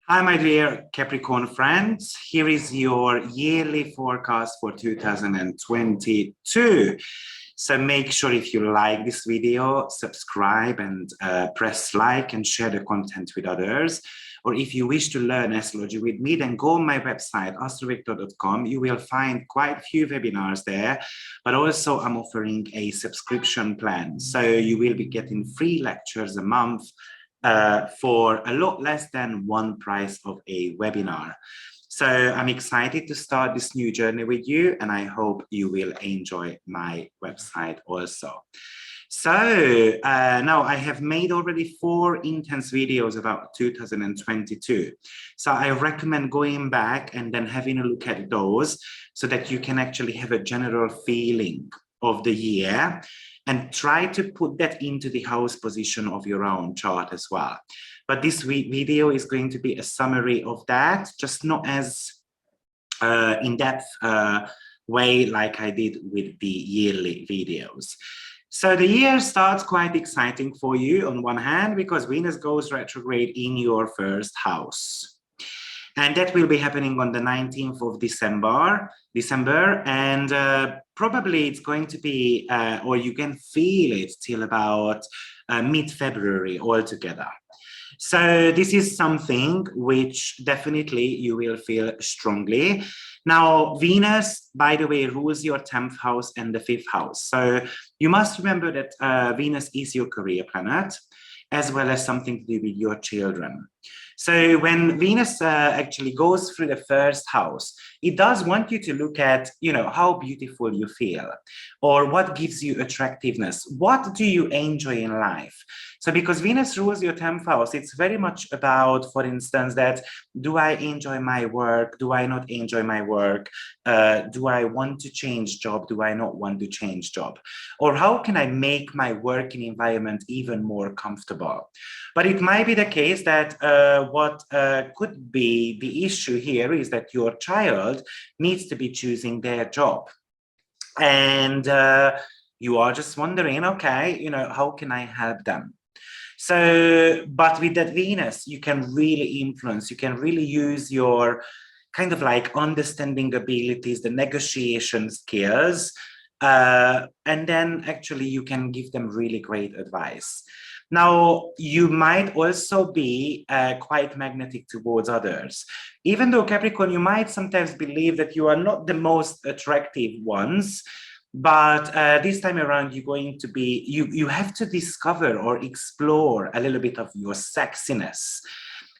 Hi, my dear Capricorn friends. Here is your yearly forecast for 2022. So make sure if you like this video, subscribe and press like and share the content with others. Or if you wish to learn astrology with me, then go on my website, AstroViktor.com. You will find quite a few webinars there, but also I'm offering a subscription plan. So you will be getting free lectures a month for a lot less than one price of a webinar. So I'm excited to start this new journey with you, and I hope you will enjoy my website also. So now I have made already 4 intense videos about 2022. So I recommend going back and then having a look at those so that you can actually have a general feeling of the year and try to put that into the house position of your own chart as well. But this video is going to be a summary of that, just not as in-depth way like I did with the yearly videos. So the year starts quite exciting for you on one hand, because Venus goes retrograde in your first house. And that will be happening on the 19th of December, and probably it's going to be, or you can feel it till about mid-February altogether. So this is something which definitely you will feel strongly. Now, Venus, by the way, rules your 10th house and the 5th house. So you must remember that Venus is your career planet, as well as something to do with your children. So when Venus actually goes through the first house, it does want you to look at, how beautiful you feel, or what gives you attractiveness. What do you enjoy in life? So because Venus rules your 10th house, it's very much about, for instance, that do I enjoy my work? Do I not enjoy my work? Do I want to change job? Do I not want to change job? Or how can I make my working environment even more comfortable? But it might be the case that what could be the issue here is that your child needs to be choosing their job. And you are just wondering, okay, how can I help them? So, but with that Venus, you can really influence, you can really use your kind of like understanding abilities, the negotiation skills, and then actually you can give them really great advice. Now, you might also be quite magnetic towards others. Even though Capricorn, you might sometimes believe that you are not the most attractive ones, but this time around, you're going to be, you have to discover or explore a little bit of your sexiness.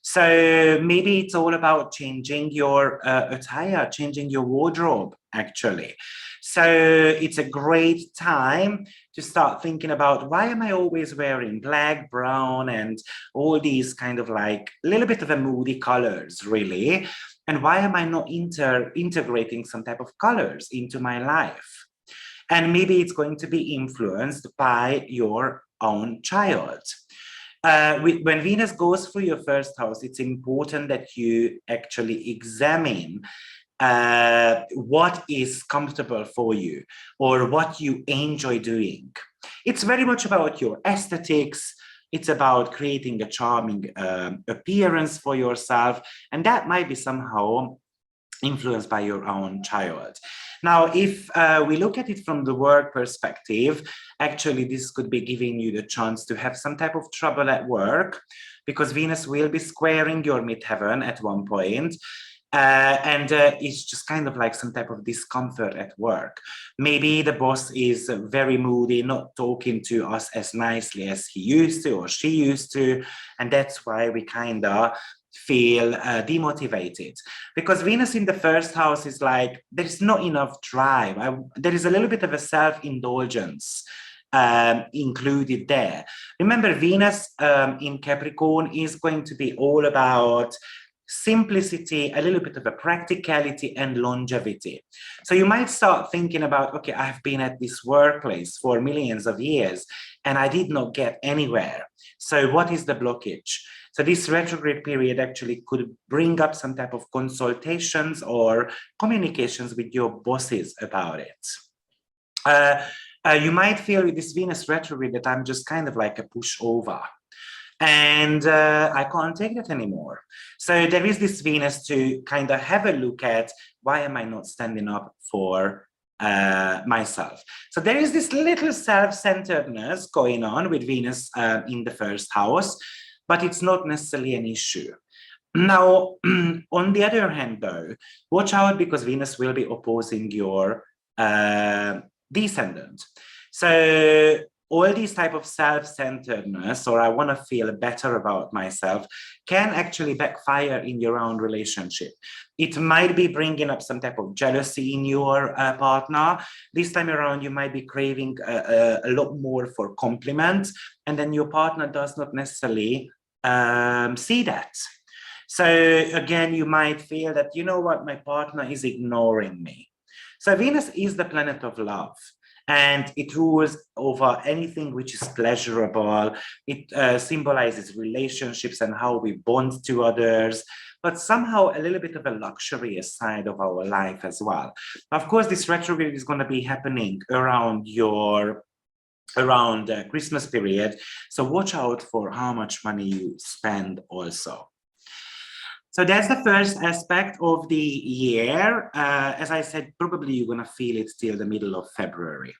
So maybe it's all about changing your attire, changing your wardrobe, actually. So it's a great time to start thinking about, why am I always wearing black, brown, and all these kind of like a little bit of a moody colors, really? And why am I not integrating some type of colors into my life? And maybe it's going to be influenced by your own child. When Venus goes through your first house, it's important that you actually examine what is comfortable for you or what you enjoy doing. It's very much about your aesthetics. It's about creating a charming appearance for yourself. And that might be somehow influenced by your own child. Now, if we look at it from the work perspective, actually, this could be giving you the chance to have some type of trouble at work, because Venus will be squaring your midheaven at one point. And it's just kind of like some type of discomfort at work. Maybe the boss is very moody, not talking to us as nicely as he used to or she used to. And that's why we kind of feel demotivated, because Venus in the first house is like, there's not enough drive. There is a little bit of a self-indulgence included there. Remember, Venus in Capricorn is going to be all about simplicity, a little bit of a practicality and longevity. So you might start thinking about, okay, I've been at this workplace for millions of years and I did not get anywhere. So what is the blockage? So this retrograde period actually could bring up some type of consultations or communications with your bosses about it. You might feel with this Venus retrograde that I'm just kind of like a pushover. And I can't take that anymore. So there is this Venus to kind of have a look at, why am I not standing up for myself? So there is this little self-centeredness going on with Venus in the first house, but it's not necessarily an issue. Now, on the other hand, though, watch out, because Venus will be opposing your descendant. So all these type of self-centeredness, or I want to feel better about myself, can actually backfire in your own relationship. It might be bringing up some type of jealousy in your partner. This time around, you might be craving a lot more for compliments, and then your partner does not necessarily see that. So again, you might feel that, you know what, my partner is ignoring me. So Venus is the planet of love, and it rules over anything which is pleasurable. It symbolizes relationships and how we bond to others, but somehow a little bit of a luxurious side of our life as well. Of course, this retrograde is going to be happening around Christmas period. So watch out for how much money you spend also. So that's the first aspect of the year. As I said, probably you're going to feel it till the middle of February.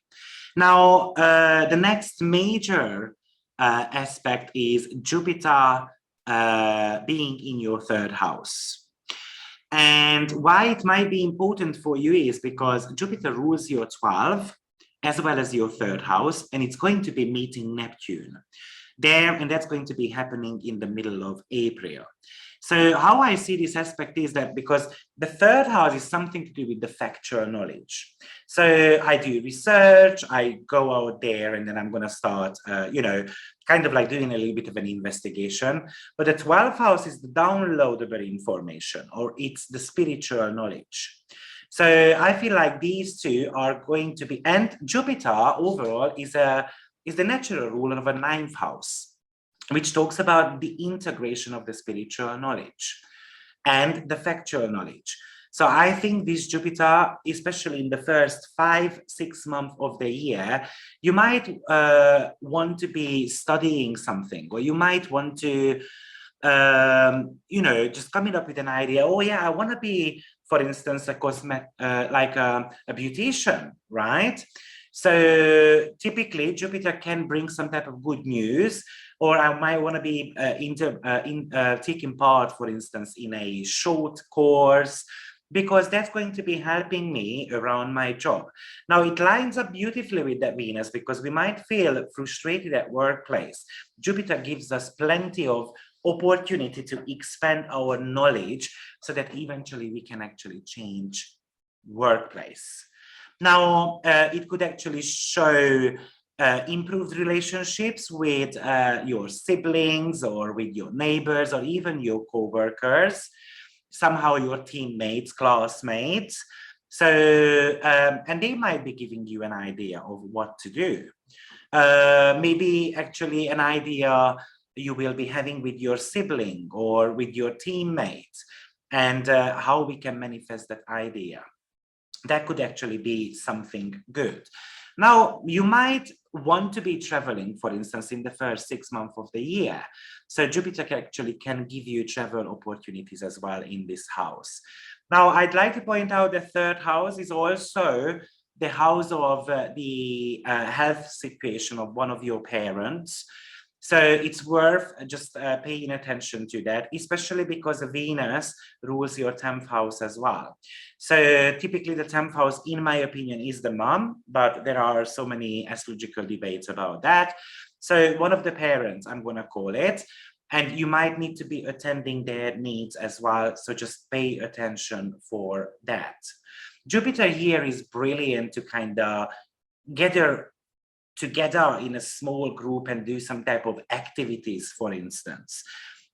Now, the next major aspect is Jupiter being in your third house. And why it might be important for you is because Jupiter rules your 12th as well as your third house, and it's going to be meeting Neptune there, and that's going to be happening in the middle of April. So how I see this aspect is that because the third house is something to do with the factual knowledge. So I do research, I go out there, and then I'm going to start, kind of like doing a little bit of an investigation. But the 12th house is the downloadable information, or it's the spiritual knowledge. So I feel like these two are going to be, and Jupiter overall is the natural ruler of a 9th house, which talks about the integration of the spiritual knowledge and the factual knowledge. So I think this Jupiter, especially in the first 5-6 months of the year, you might want to be studying something, or you might want to, just coming up with an idea. Oh yeah, I want to be, for instance, a beautician, right? So typically Jupiter can bring some type of good news, or I might want to be taking part, for instance, in a short course, because that's going to be helping me around my job. Now, it lines up beautifully with that Venus, because we might feel frustrated at workplace. Jupiter gives us plenty of opportunity to expand our knowledge so that eventually we can actually change workplace. Now, it could actually show improved relationships with your siblings, or with your neighbors, or even your co-workers, somehow your teammates, classmates. So, and they might be giving you an idea of what to do. Maybe actually an idea you will be having with your sibling or with your teammates, and how we can manifest that idea. That could actually be something good. Now, you might want to be traveling, for instance, in the first 6 months of the year. So Jupiter actually can give you travel opportunities as well in this house. Now, I'd like to point out the third house is also the house of the health situation of one of your parents. So it's worth just paying attention to that, especially because Venus rules your 10th house as well. So typically the 10th house, in my opinion, is the mom, but there are so many astrological debates about that. So one of the parents, I'm going to call it, and you might need to be attending their needs as well. So just pay attention for that. Jupiter here is brilliant to kind of gather together in a small group and do some type of activities, for instance,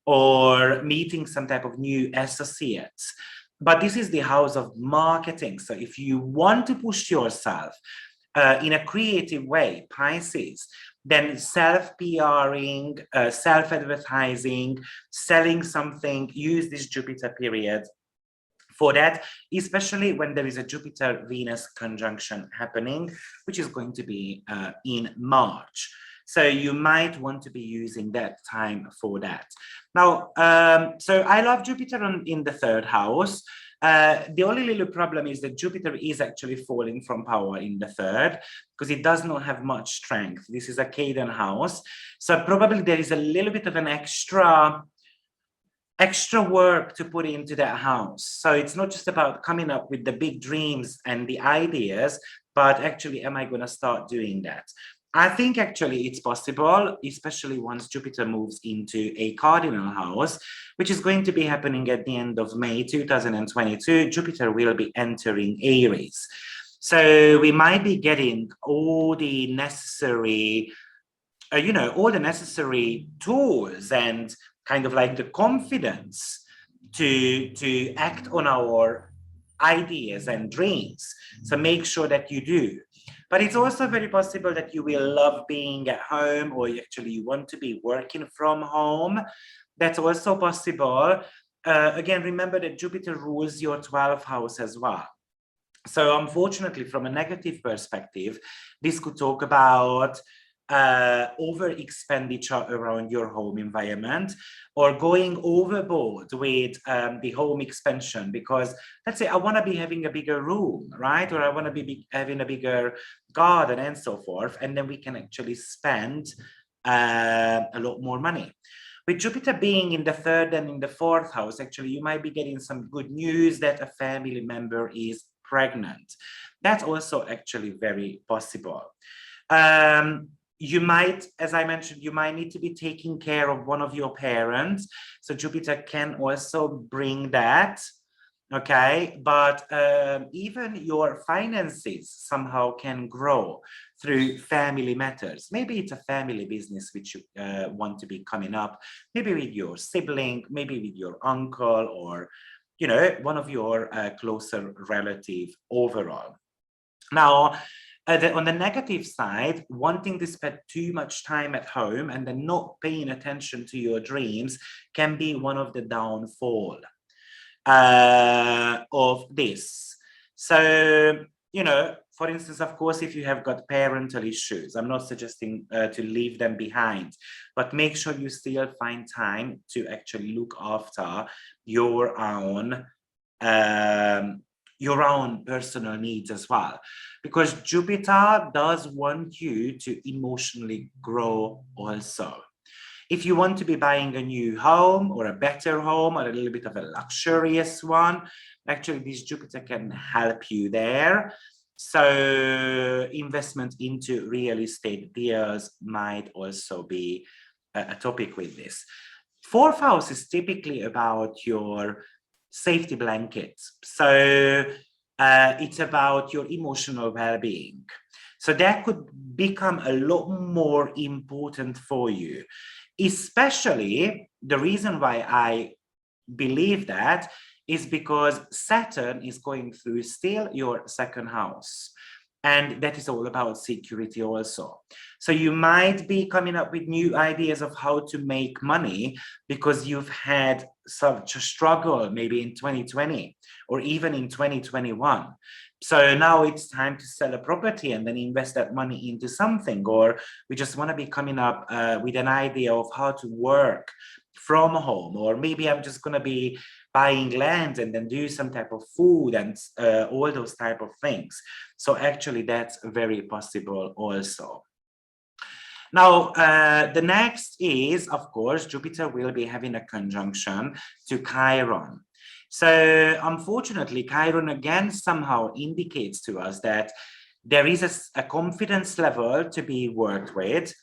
or meeting some type of new associates. But this is the house of marketing. So if you want to push yourself in a creative way, Pisces, then self-PRing, self-advertising, selling something, use this Jupiter period for that, especially when there is a Jupiter-Venus conjunction happening, which is going to be in March. So you might want to be using that time for that. Now, so I love Jupiter in the third house. The only little problem is that Jupiter is actually falling from power in the third because it does not have much strength. This is a Caden house. So probably there is a little bit of an extra work to put into that house. So it's not just about coming up with the big dreams and the ideas, but actually, am I going to start doing that? I think actually it's possible, especially once Jupiter moves into a cardinal house, which is going to be happening at the end of May 2022. Jupiter will be entering Aries. So we might be getting all the necessary, all the necessary tools and kind of like the confidence to act on our ideas and dreams. So make sure that you do. But it's also very possible that you will love being at home, or actually you want to be working from home. That's also possible. Again, remember that Jupiter rules your 12th house as well. So unfortunately, from a negative perspective, this could talk about over expenditure around your home environment, or going overboard with the home expansion, because let's say I want to be having a bigger room, right? Or I want to be having a bigger garden and so forth. And then we can actually spend a lot more money. With Jupiter being in the third and in the fourth house, actually, you might be getting some good news that a family member is pregnant. That's also actually very possible. You might, as I mentioned, you might need to be taking care of one of your parents. So Jupiter can also bring that, okay? But even your finances somehow can grow through family matters. Maybe it's a family business which you want to be coming up, maybe with your sibling, maybe with your uncle, or, one of your closer relative overall. Now, on the negative side, wanting to spend too much time at home and then not paying attention to your dreams can be one of the downfall of this. So, for instance, of course, if you have got parental issues, I'm not suggesting to leave them behind, but make sure you still find time to actually look after your own personal needs as well, because Jupiter does want you to emotionally grow also. If you want to be buying a new home or a better home or a little bit of a luxurious one, actually this Jupiter can help you there. So investment into real estate deals might also be a topic with this. Fourth house is typically about your safety blankets. So it's about your emotional well-being. So that could become a lot more important for you. Especially the reason why I believe that is because Saturn is going through still your second house. And that is all about security also. So you might be coming up with new ideas of how to make money because you've had such a struggle maybe in 2020 or even in 2021. So now it's time to sell a property and then invest that money into something, or we just want to be coming up with an idea of how to work from home, or maybe I'm just going to be buying land and then do some type of food and all those type of things. So actually that's very possible also. Now, the next is, of course, Jupiter will be having a conjunction to Chiron. So unfortunately, Chiron again somehow indicates to us that there is a confidence level to be worked with,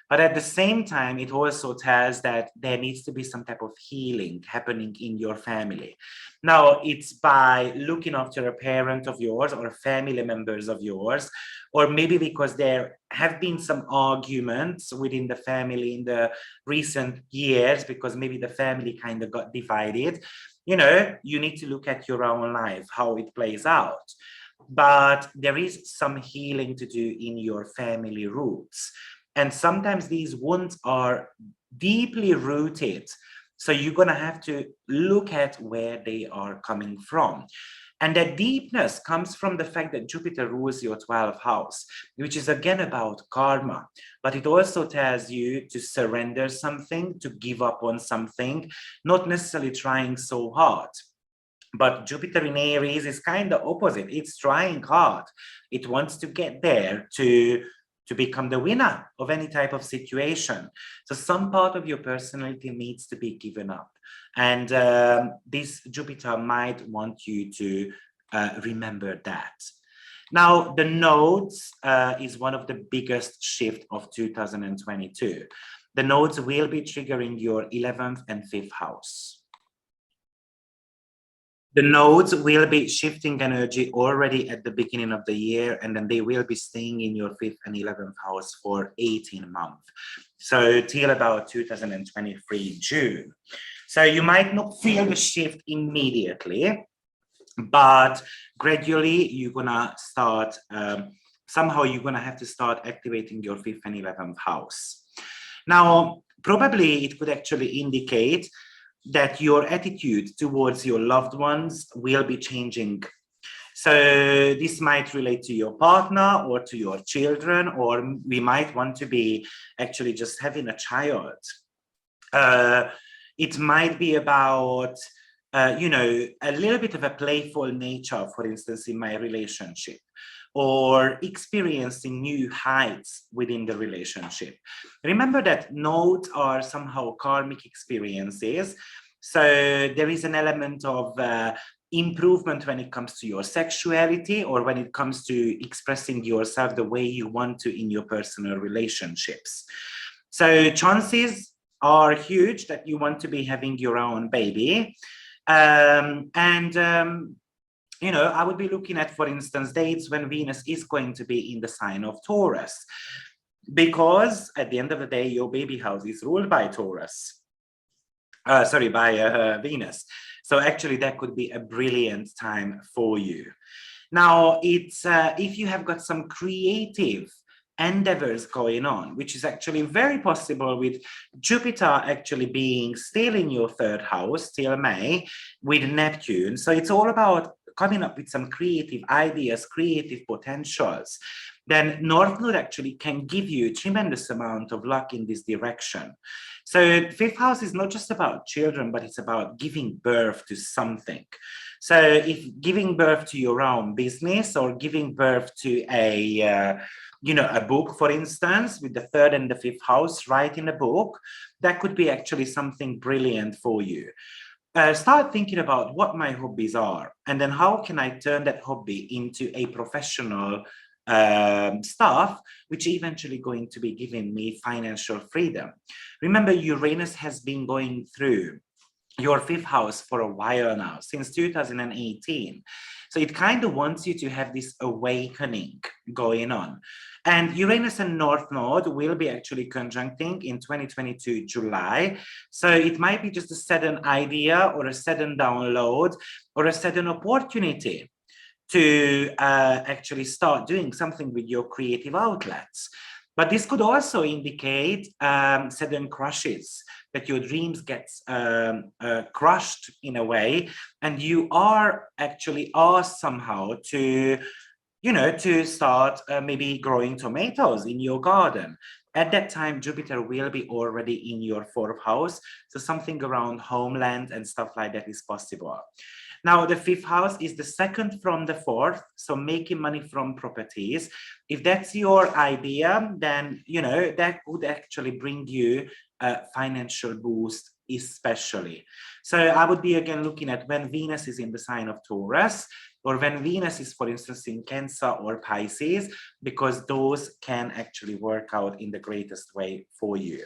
but at the same time, it also tells that there needs to be some type of healing happening in your family. Now, it's by looking after a parent of yours or family members of yours, or maybe because there have been some arguments within the family in the recent years, because maybe the family kind of got divided. You need to look at your own life, how it plays out. But there is some healing to do in your family roots. And sometimes these wounds are deeply rooted. So you're going to have to look at where they are coming from. And that deepness comes from the fact that Jupiter rules your 12th house, which is again about karma. But it also tells you to surrender something, to give up on something, not necessarily trying so hard. But Jupiter in Aries is kind of opposite. It's trying hard. It wants to get there to become the winner of any type of situation. So some part of your personality needs to be given up. And this Jupiter might want you to remember that. Now, the nodes is one of the biggest shift of 2022. The nodes will be triggering your 11th and 5th house. The nodes will be shifting energy already at the beginning of the year, and then they will be staying in your 5th and 11th house for 18 months. So till about 2023 June. So you might not feel the shift immediately, but gradually you're gonna start, somehow you're gonna have to start activating your 5th and 11th house. Now, probably it could actually indicate that your attitude towards your loved ones will be changing. So this might relate to your partner or to your children, or we might want to be actually just having a child. It might be about, you know, a little bit of a playful nature, for instance, in my relationship, or experiencing new heights within the relationship. Remember that nodes are somehow karmic experiences. So there is an element of improvement when it comes to your sexuality, or when it comes to expressing yourself the way you want to in your personal relationships. So chances are huge that you want to be having your own baby. You know, I would be looking at, for instance, dates when Venus is going to be in the sign of Taurus, because at the end of the day, your baby house is ruled by Taurus. By Venus. So actually, that could be a brilliant time for you. Now, it's if you have got some creative endeavors going on, which is actually very possible with Jupiter actually being still in your 3rd house till May with Neptune. So it's all about coming up with some creative ideas, creative potentials. Then North Node actually can give you a tremendous amount of luck in this direction. So 5th house is not just about children, but it's about giving birth to something. So if giving birth to your own business, or giving birth to a you know, a book, for instance, with the 3rd and the 5th house, writing a book, that could be actually something brilliant for you. Start thinking about what my hobbies are, and then how can I turn that hobby into a professional stuff, which eventually going to be giving me financial freedom. Remember, Uranus has been going through your 5th house for a while now, since 2018. So it kind of wants you to have this awakening going on. And Uranus and North Node will be actually conjuncting in 2022 July. So it might be just a sudden idea, or a sudden download, or a sudden opportunity to actually start doing something with your creative outlets. But this could also indicate sudden crushes, that your dreams get crushed in a way, and you are actually asked somehow to, you know, to start maybe growing tomatoes in your garden. At that time, Jupiter will be already in your 4th house, so something around homeland and stuff like that is possible. Now, the 5th house is the 2nd from the 4th, so making money from properties. If that's your idea, then, you know, that would actually bring you a financial boost, especially. So I would be again looking at when Venus is in the sign of Taurus, or when Venus is, for instance, in Cancer or Pisces, because those can actually work out in the greatest way for you.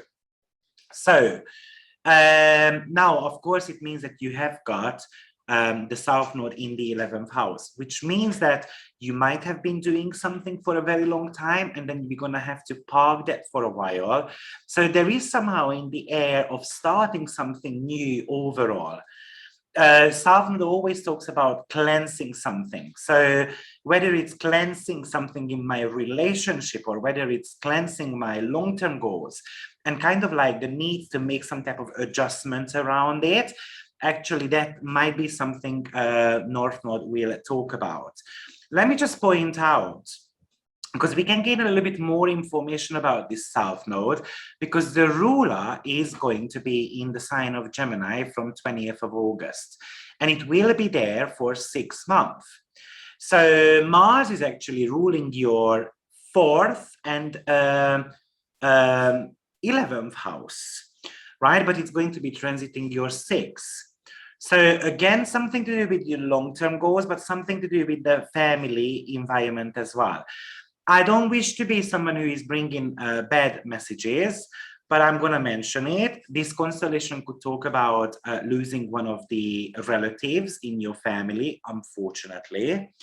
So now, of course, it means that you have got the South Node in the 11th house, which means that you might have been doing something for a very long time, and then you're going to have to park that for a while. So there is somehow in the air of starting something new overall. South Node always talks about cleansing something. So whether it's cleansing something in my relationship, or whether it's cleansing my long-term goals, and kind of like the need to make some type of adjustment around it, actually that might be something North Node will talk about. Let me just point out, because we can gain a little bit more information about this South Node, because the ruler is going to be in the sign of Gemini from 20th of August, and it will be there for 6 months. So Mars is actually ruling your 4th and 11th house, right? But it's going to be transiting your 6th. So again, something to do with your long-term goals, but something to do with the family environment as well. I don't wish to be someone who is bringing bad messages, but I'm going to mention it. This constellation could talk about losing one of the relatives in your family, unfortunately.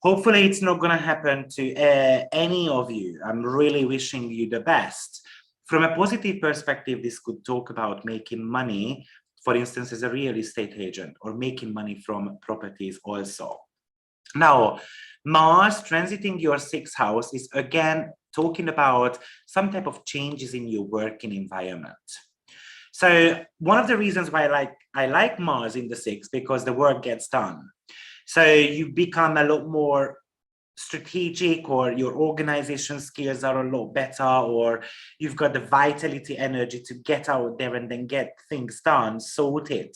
Hopefully it's not going to happen to any of you. I'm really wishing you the best. From a positive perspective, this could talk about making money, for instance, as a real estate agent, or making money from properties also. Now, Mars transiting your 6th house is again talking about some type of changes in your working environment. So one of the reasons why I like Mars in the 6th, because the work gets done. So you become a lot more strategic, or your organization skills are a lot better, or you've got the vitality energy to get out there and then get things done, sorted.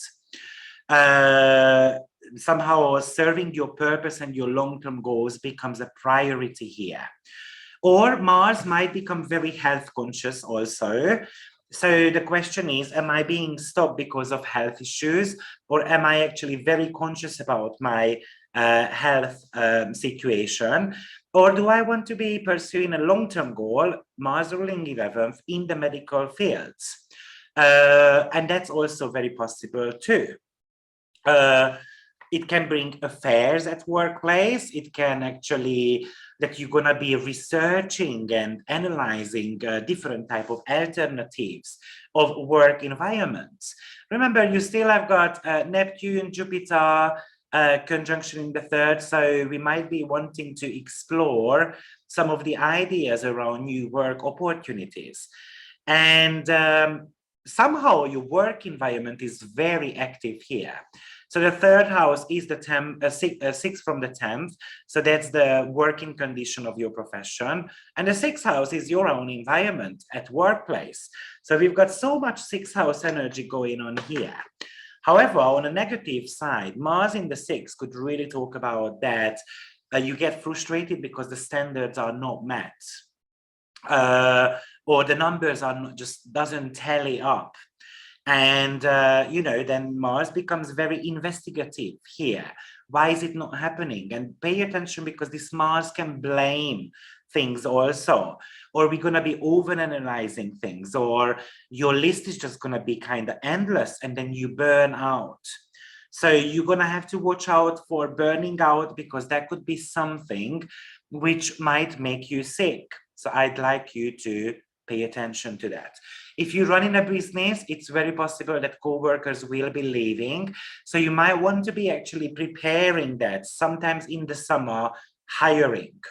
Somehow serving your purpose and your long-term goals becomes a priority here. Or Mars might become very health conscious also. So the question is, am I being stopped because of health issues, or am I actually very conscious about my health situation? Or do I want to be pursuing a long-term goal, Mars ruling 11th, in the medical fields? And that's also very possible too. It can bring affairs at workplace. It can actually, that you're going to be researching and analyzing different type of alternatives of work environments. Remember, you still have got Neptune, Jupiter conjunction in the 3rd, so we might be wanting to explore some of the ideas around new work opportunities. And somehow your work environment is very active here. So the 3rd house is the 6th from the 10th. So that's the working condition of your profession. And the 6th house is your own environment at workplace. So we've got so much 6th house energy going on here. However, on a negative side, Mars in the 6th could really talk about that you get frustrated because the standards are not met. Or the numbers are not, just doesn't tally up. And, then Mars becomes very investigative here. Why is it not happening? And pay attention, because this Mars can blame things also. Or we're going to be over-analyzing things, or your list is just going to be kind of endless, and then you burn out. So you're going to have to watch out for burning out, because that could be something which might make you sick. So I'd like you to pay attention to that. If you run in a business, it's very possible that co-workers will be leaving. So you might want to be actually preparing that sometimes in the summer, hiring.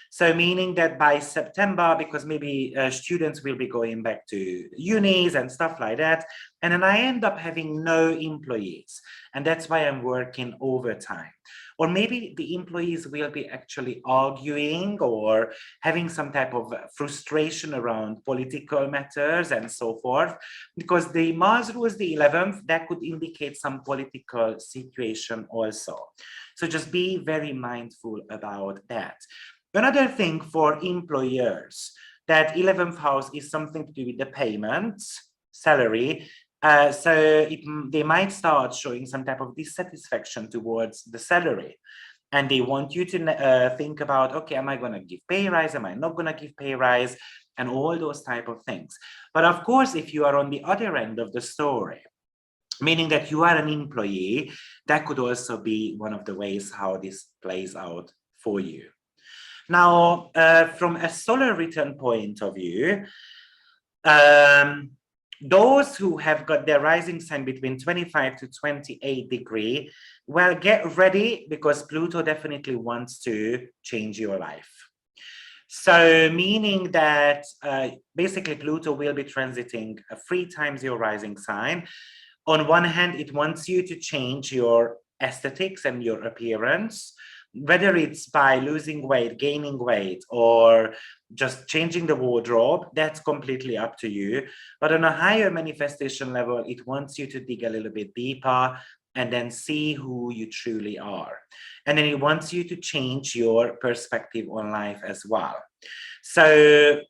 So meaning that by September, because maybe students will be going back to unis and stuff like that, and then I end up having no employees. And that's why I'm working overtime. Or maybe the employees will be actually arguing or having some type of frustration around political matters and so forth, because the Mars rules the 11th, that could indicate some political situation also. So just be very mindful about that. Another thing for employers, that 11th house is something to do with the payments, salary. So they might start showing some type of dissatisfaction towards the salary. And they want you to think about, okay, am I going to give pay rise? Am I not going to give pay rise? And all those type of things. But of course, if you are on the other end of the story, meaning that you are an employee, that could also be one of the ways how this plays out for you. Now, from a solar return point of view, those who have got their rising sign between 25 to 28 degree, well, get ready, because Pluto definitely wants to change your life. So meaning that basically Pluto will be transiting 3 times your rising sign. On one hand, it wants you to change your aesthetics and your appearance, whether it's by losing weight, gaining weight, or just changing the wardrobe. That's completely up to you. But on a higher manifestation level, it wants you to dig a little bit deeper and then see who you truly are. And then it wants you to change your perspective on life as well. So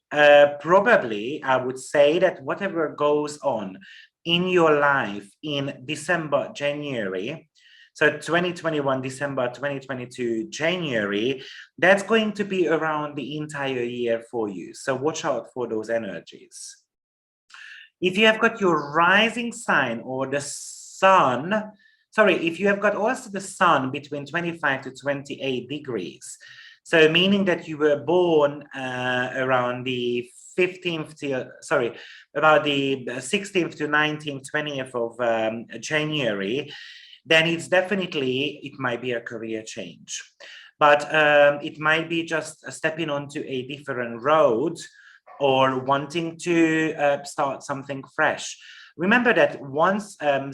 probably I would say that whatever goes on in your life in December, January, so 2021, December, 2022, January, that's going to be around the entire year for you. So watch out for those energies. If you have got your rising sign or the sun, sorry, if you have got also the sun between 25 to 28 degrees, so meaning that you were born around the 15th to, sorry, about the 16th to 19th, 20th of January, then it's definitely, it might be a career change. But it might be just stepping onto a different road or wanting to start something fresh. Remember that once Sun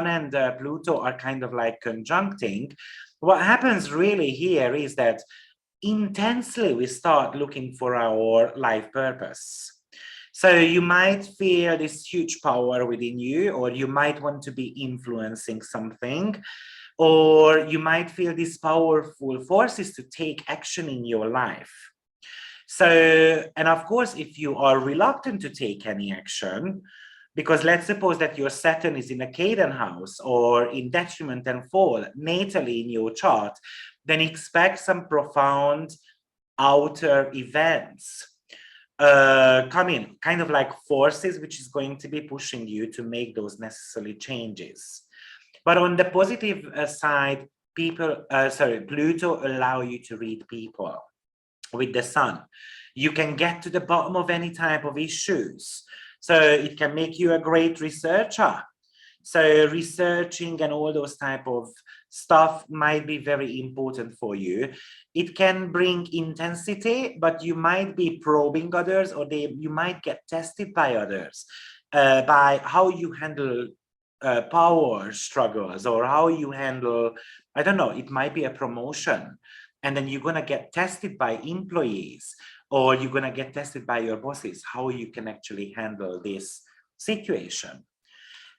and Pluto are kind of like conjuncting, what happens really here is that intensely we start looking for our life purpose. So you might feel this huge power within you, or you might want to be influencing something, or you might feel these powerful forces to take action in your life. So, and of course, if you are reluctant to take any action, because let's suppose that your Saturn is in a Caden house or in detriment and fall natally in your chart, then expect some profound outer events come in, kind of like forces, which is going to be pushing you to make those necessary changes. But on the positive side, Pluto allow you to read people with the sun. You can get to the bottom of any type of issues. So it can make you a great researcher. So researching and all those type of stuff might be very important for you. It can bring intensity, but you might be probing others, or you might get tested by others by how you handle power struggles, or how you handle, I don't know, it might be a promotion. And then you're going to get tested by employees, or you're going to get tested by your bosses, how you can actually handle this situation.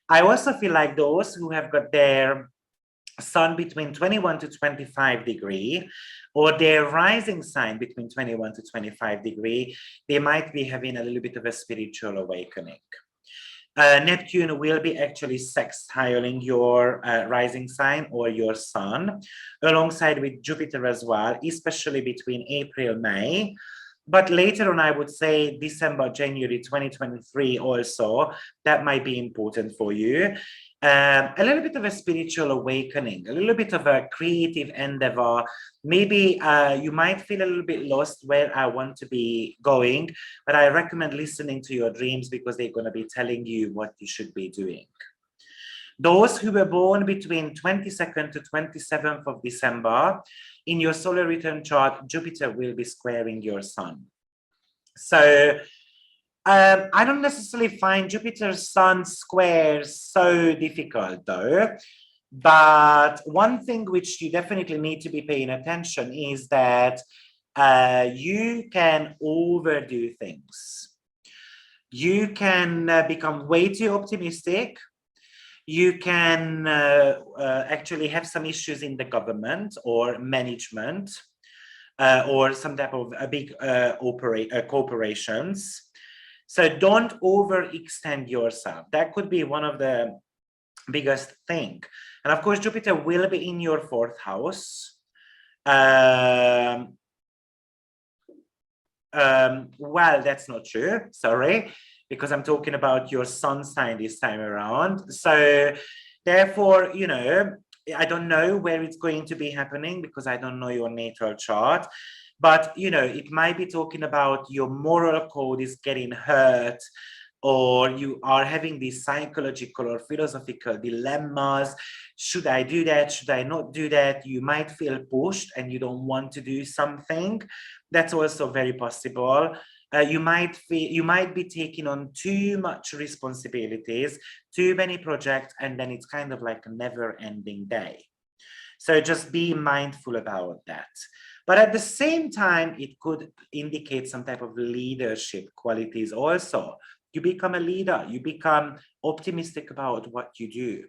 I also feel like those who have got their sun between 21 to 25 degree, or their rising sign between 21 to 25 degree, they might be having a little bit of a spiritual awakening. Neptune will be actually sextiling your rising sign or your sun, alongside with Jupiter as well, especially between April, May. But later on, I would say December, January 2023 also, that might be important for you. A little bit of a spiritual awakening, a little bit of a creative endeavor. Maybe you might feel a little bit lost where I want to be going, but I recommend listening to your dreams, because they're going to be telling you what you should be doing. Those who were born between 22nd to 27th of December, in your solar return chart, Jupiter will be squaring your sun. So I don't necessarily find Jupiter's sun squares so difficult though. But one thing which you definitely need to be paying attention is that you can overdo things. You can become way too optimistic. You can actually have some issues in the government or management, or some type of big corporations. So don't overextend yourself. That could be one of the biggest thing. And of course, Jupiter will be in your 4th house. Well, that's not true. Sorry. Because I'm talking about your sun sign this time around. So therefore, you know, I don't know where it's going to be happening, because I don't know your natal chart. But, you know, it might be talking about your moral code is getting hurt, or you are having these psychological or philosophical dilemmas. Should I do that? Should I not do that? You might feel pushed and you don't want to do something. That's also very possible. You might be taking on too much responsibilities, too many projects, and then it's kind of like a never-ending day. So just be mindful about that. But at the same time, it could indicate some type of leadership qualities also. You become a leader, you become optimistic about what you do.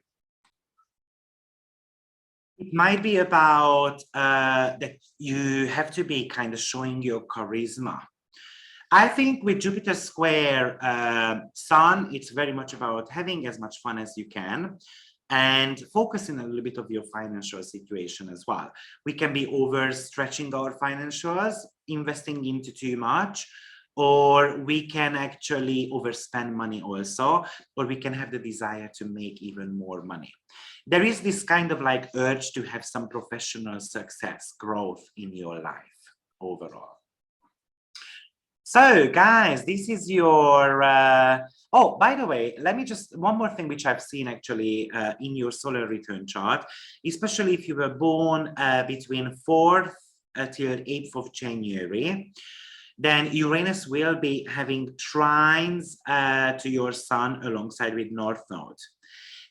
It might be about that you have to be kind of showing your charisma. I think with Jupiter square Sun, it's very much about having as much fun as you can and focusing a little bit of your financial situation as well. We can be overstretching our financials, investing into too much, or we can actually overspend money also, or we can have the desire to make even more money. There is this kind of like urge to have some professional success, growth in your life overall. So guys, this is your, oh, by the way, let me just, one more thing which I've seen actually in your solar return chart, especially if you were born between 4th till 8th of January, then Uranus will be having trines to your sun alongside with North Node.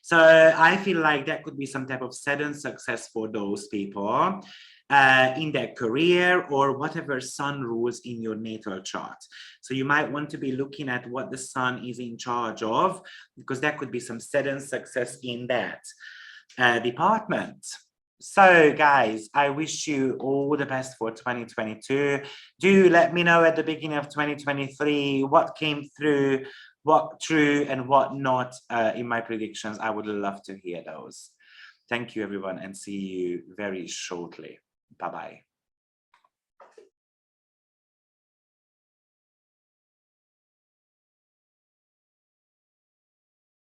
So I feel like that could be some type of sudden success for those people in their career or whatever sun rules in your natal chart. So you might want to be looking at what the sun is in charge of, because that could be some sudden success in that department. So guys, I wish you all the best for 2022. Do let me know at the beginning of 2023 what came through, what true and what not in my predictions. I would love to hear those. Thank you everyone and see you very shortly. Bye-bye.